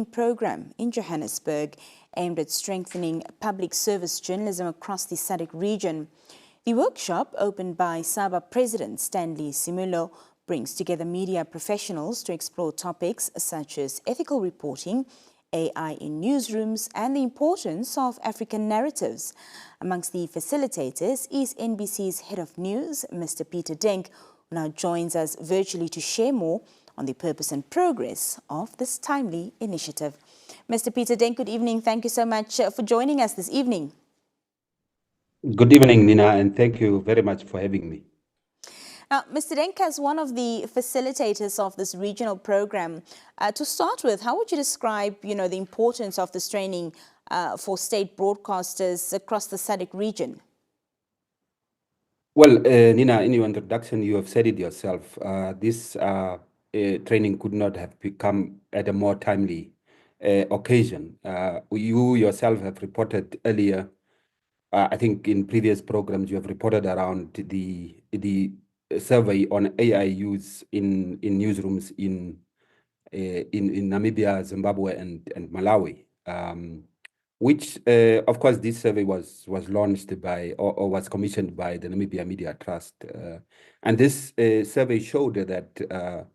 program in Johannesburg aimed at strengthening public service journalism across the SADC region. The workshop, opened by SABA President Stanley Simulo, brings together media professionals to explore topics such as ethical reporting, AI in newsrooms, and the importance of African narratives. Amongst the facilitators is NBC's head of news, Mr. Peter Denk, who now joins us virtually to share more on the purpose and progress of this timely initiative. Mr. Peter Denk, good evening. Thank you so much for joining us this evening. Good evening, Nina, and thank you very much for having me. Now, Mr. Denk, as one of the facilitators of this regional program, to start with, how would you describe, the importance of this training for state broadcasters across the SADC region? Well, Nina, in your introduction, you have said it yourself. This training could not have become at a more timely occasion. You yourself have reported earlier, I think in previous programs, you have reported around the survey on AI use in newsrooms in Namibia, Zimbabwe, and Malawi. Which, of course, this survey was launched by or was commissioned by the Namibia Media Trust. And this survey showed that,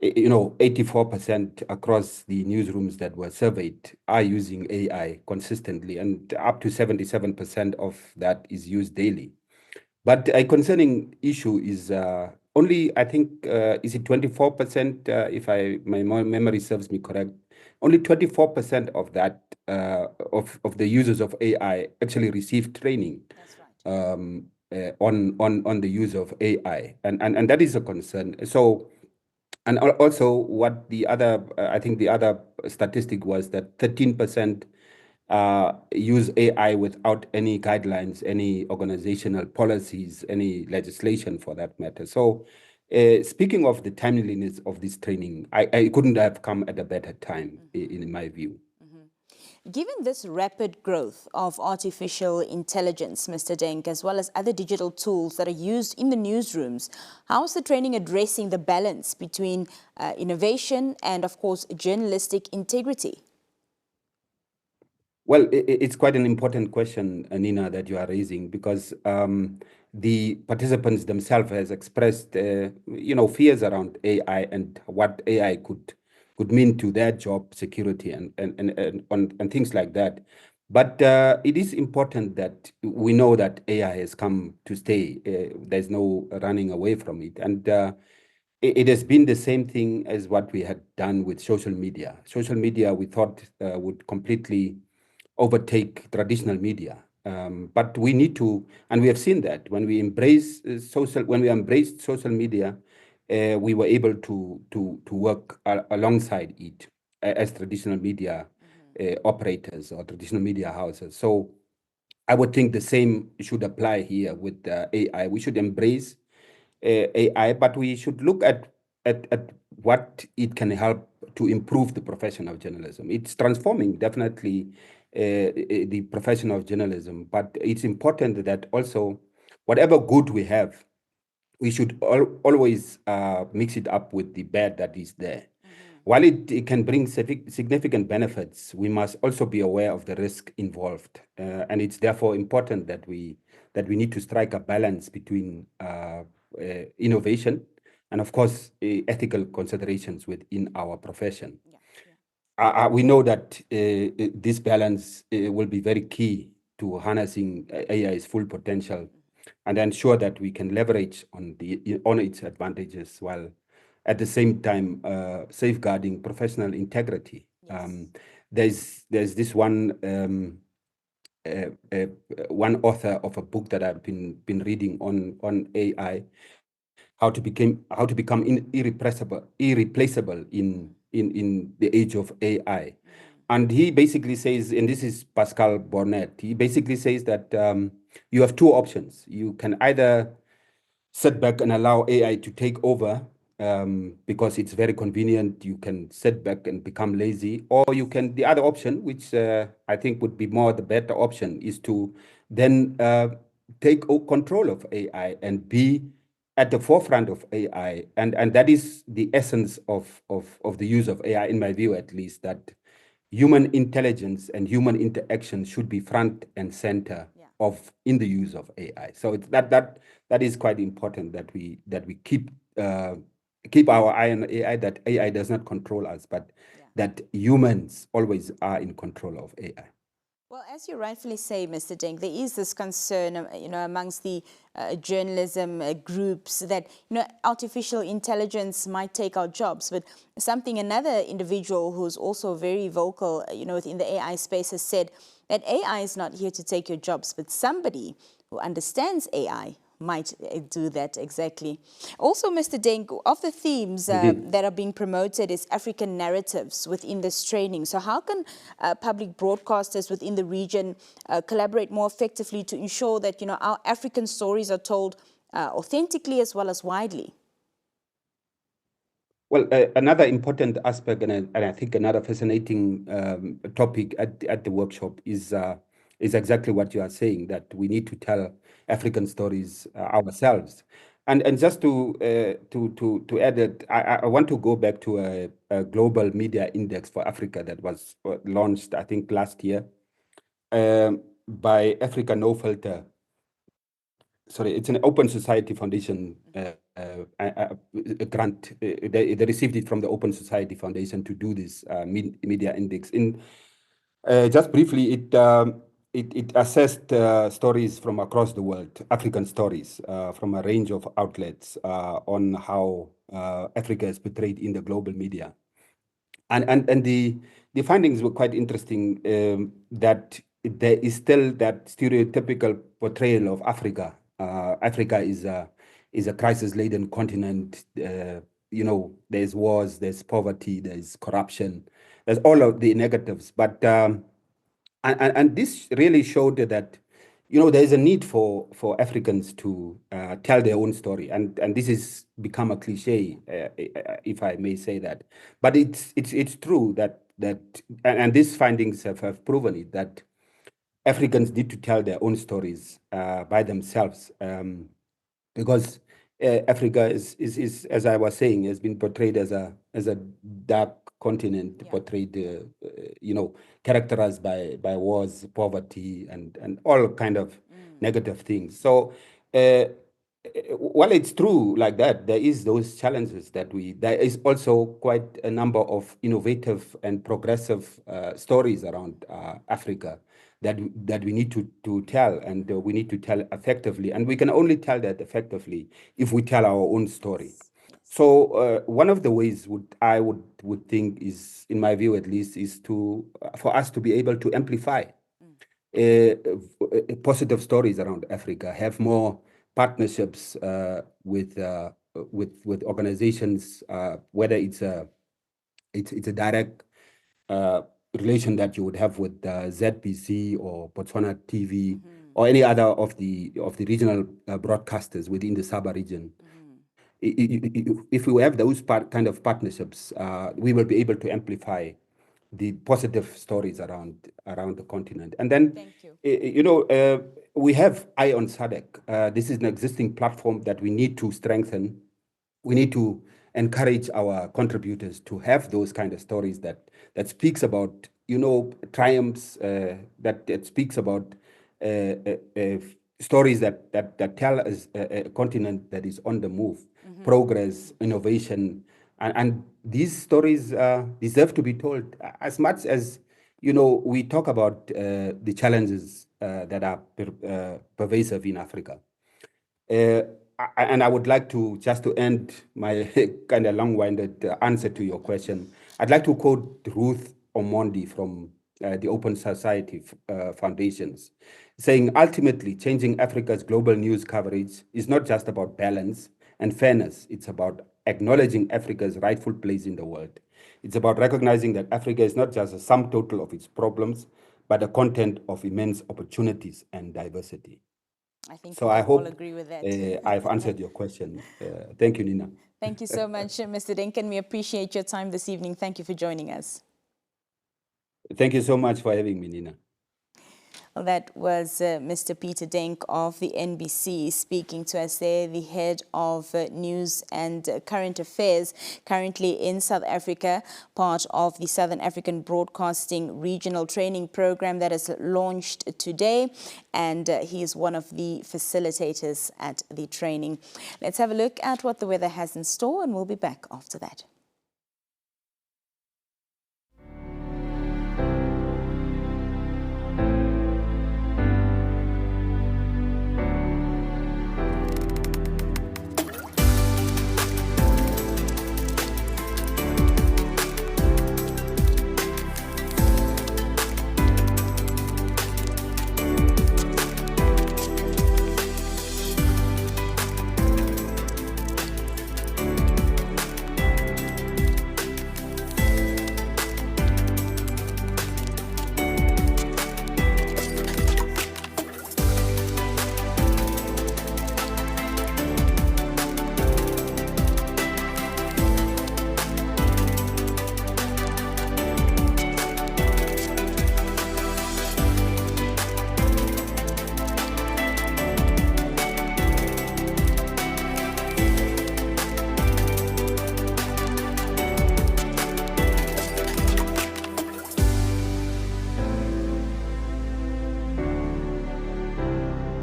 84% across the newsrooms that were surveyed are using AI consistently, and up to 77% of that is used daily. But a concerning issue is only, I think, is it 24%, if my memory serves me correct, only 24% of that, of the users of AI actually receive training. That's right. On the use of AI. And that is a concern. So, and also what the other, I think the other statistic was that 13% use AI without any guidelines, any organizational policies, any legislation for that matter. So speaking of the timeliness of this training, I couldn't have come at a better time, in my view. Given this rapid growth of artificial intelligence, Mr. Denk, as well as other digital tools that are used in the newsrooms, how is the training addressing the balance between innovation and, of course, journalistic integrity? Well, it's quite an important question, Nina, that you are raising, because the participants themselves has expressed, fears around AI and what AI could mean to their job security and things like that. But it is important that we know that AI has come to stay. There's no running away from it. And it has been the same thing as what we had done with social media. Social media, we thought, would completely overtake traditional media. But we need to, and we have seen that when we embraced social media, we were able to work alongside it as traditional media operators or traditional media houses. So I would think the same should apply here with AI. We should embrace AI, but we should look at what it can help to improve the profession of journalism. It's transforming, definitely, the profession of journalism, but it's important that also whatever good we have, we should always mix it up with the bad that is there. While it can bring significant benefits, we must also be aware of the risk involved. And it's therefore important that we need to strike a balance between innovation and, of course, ethical considerations within our profession. We know that this balance will be very key to harnessing AI's full potential and ensure that we can leverage on its advantages while at the same time safeguarding professional integrity. There's this one author of a book that I've been reading on AI, how to become irreplaceable in the age of AI. And he basically says, and this is Pascal Bonnet, he basically says that you have two options. You can either sit back and allow AI to take over because it's very convenient. You can sit back and become lazy, or you can, the other option, which I think would be more the better option, is to then take control of AI and be at the forefront of AI, and that is the essence of the use of AI, in my view at least, that human intelligence and human interaction should be front and center of in the use of AI. So it's that is quite important that we keep keep our eye on AI, that AI does not control us, but that humans always are in control of AI. Well, as you rightfully say, Mr. Denk, there is this concern, amongst the journalism groups that, artificial intelligence might take our jobs. But something another individual who's also very vocal, within the AI space has said that AI is not here to take your jobs, but somebody who understands AI might do that exactly. Also, Mr. Denk, of the themes that are being promoted is African narratives within this training. So how can public broadcasters within the region collaborate more effectively to ensure that, our African stories are told authentically as well as widely? Well, another important aspect, and I think another fascinating topic at the workshop is exactly what you are saying, that we need to tell African stories ourselves. And just to add that, I want to go back to a global media index for Africa that was launched, I think, last year by Africa No Filter. Sorry, it's an Open Society Foundation a grant. They received it from the Open Society Foundation to do this media index. Just briefly, it assessed stories from across the world, African stories from a range of outlets on how Africa is portrayed in the global media. And the findings were quite interesting, that there is still that stereotypical portrayal of Africa. Africa is a crisis-laden continent. There's wars, there's poverty, there's corruption, there's all of the negatives. But and this really showed that there is a need for Africans to tell their own story, and this has become a cliche, if I may say that. But it's true and these findings have proven it, that Africans need to tell their own stories by themselves, because Africa is, as I was saying, has been portrayed as a dark continent, portrayed characterized by wars, poverty, and all kind of negative things. So while it's true like that, there is those challenges there is also quite a number of innovative and progressive stories around Africa that we need to tell, and we need to tell effectively. And we can only tell that effectively if we tell our own story. So one of the ways I would think is, in my view at least, is for us to be able to amplify positive stories around Africa, have more partnerships with organizations, whether it's a direct relation that you would have with ZBC or Botswana TV or any other of the regional broadcasters within the SABA region. If we have those kind of partnerships, we will be able to amplify the positive stories around the continent. And then, we have Eye on SADC. This is an existing platform that we need to strengthen. We need to encourage our contributors to have those kind of stories that speaks about triumphs, that speaks about stories that tell us a continent that is on the move, progress, innovation, and these stories deserve to be told, as much as we talk about the challenges that are pervasive in Africa. And I would like to, just to end my kind of long-winded answer to your question, I'd like to quote Ruth Omondi from the Open Society Foundations, saying, ultimately, changing Africa's global news coverage is not just about balance and fairness. It's about acknowledging Africa's rightful place in the world. It's about recognizing that Africa is not just a sum total of its problems, but a content of immense opportunities and diversity. I think so we I can all hope agree with that. I've answered your question. Thank you, Nina. Thank you so much, Mr. Denk, and we appreciate your time this evening. Thank you for joining us. Thank you so much for having me, Nina. Well, that was Mr. Peter Denk of the NBC speaking to us there, the head of news and current affairs, currently in South Africa, part of the Southern African Broadcasting Regional Training Program that is launched today, and he is one of the facilitators at the training. Let's have a look at what the weather has in store, and we'll be back after that.